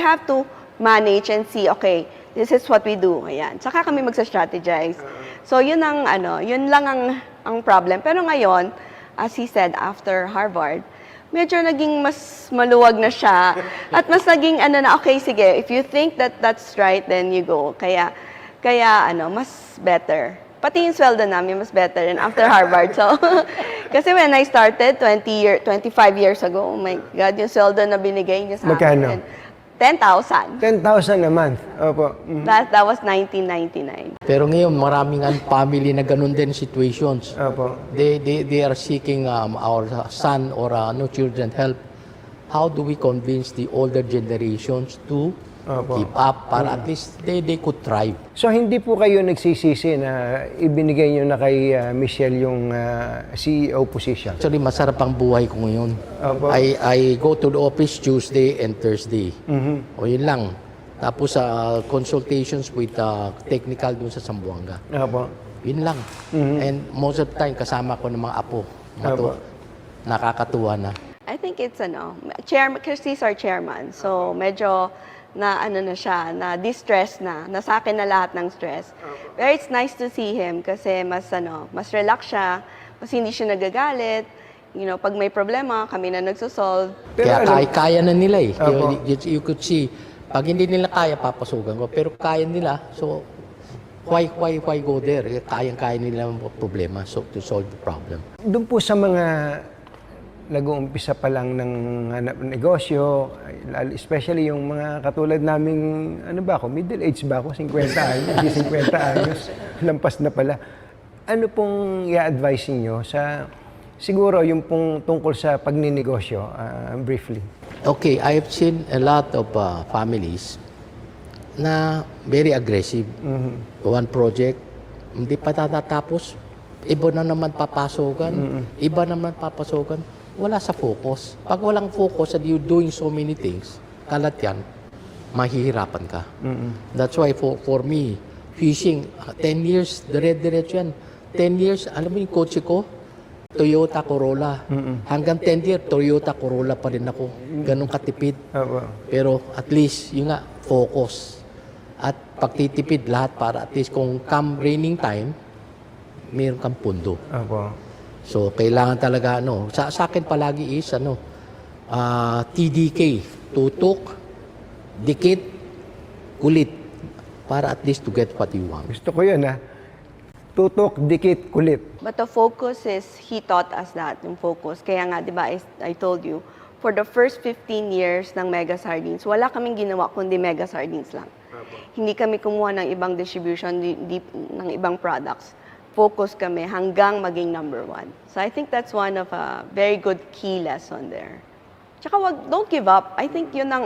have to manage and see, okay, this is what we do. Ayan. Saka kami magsa-strategize. So, yun ang, yun lang ang problem. Pero ngayon, as he said, after Harvard, medyo naging mas maluwag na siya. At mas naging, okay, sige, if you think that that's right, then you go. Kaya mas better. Pati yung sweldo namin, mas better than after Harvard. So, kasi when I started, 25 years ago, oh my God, yung sweldo na binigay niya sa akin. Magkano? 10,000. 10,000 a month. Opo. That was 1999. Pero ngayon, maraming family na ganun din situations. Opo. They are seeking our son or no children help. How do we convince the older generations to Opo. keep up para at least they could thrive? So, hindi po kayo nagsisisi na ibinigay nyo na kay Michelle yung CEO position? Actually, masarap ang buhay ko ngayon. Opo. I go to the office Tuesday and Thursday. O yun lang. Tapos consultations with technical dun sa Zamboanga. Opo. Yun lang. And most of the time, kasama ko ng mga apo. Opo. Nakakatuwa na. I think it's chairman, kasi he's our chairman. So medyo na na siya, na distress na sa akin na lahat ng stress. Pero it's nice to see him kasi mas relax siya, mas hindi siya nagagalit. You know, pag may problema, kami na nagsosolve. Kaya kaya na nila eh. Opo. You could see, pag hindi nila kaya, papasukan ko. Pero kaya nila, so why go there? Kaya nila ang problema so to solve the problem. Doon po sa mga nag-uumpisa pa lang ng hanap ng negosyo, especially yung mga katulad naming, middle age ba ako? 50 anyos, hindi 50 anyos, lampas na pala. Ano pong i-advise niyo sa, siguro yung pong tungkol sa pagninegosyo, briefly? Okay, I have seen a lot of families na very aggressive. One project, hindi pa tatatapos, iba na naman papasokan, iba naman papasokan. Wala sa focus. Pag walang focus and you're doing so many things, kalat yan, mahihirapan ka. That's why for me, fishing, 10 years, dire-diretso yan. 10 years, alam mo yung kotse ko, Toyota Corolla. Hanggang 10 years, Toyota Corolla pa rin ako. Ganun katipid. Pero at least, yun nga, focus. At pagtitipid lahat para at least kung come raining time, mayroon kang pundo. So, kailangan talaga, sa akin palagi is, TDK, tutok, dikit, kulit, para at least to get what you want. Gusto ko yun, tutok, dikit, kulit. But the focus is, he taught us that, yung focus. Kaya nga, di ba, I told you, for the first 15 years ng Mega Sardines, wala kaming ginawa kundi Mega Sardines lang. Hindi kami kumuha ng ibang distribution, ng ibang products. Focus kami hanggang maging number 1. So I think that's one of a very good key lesson there. Tsaka don't give up. I think yun ang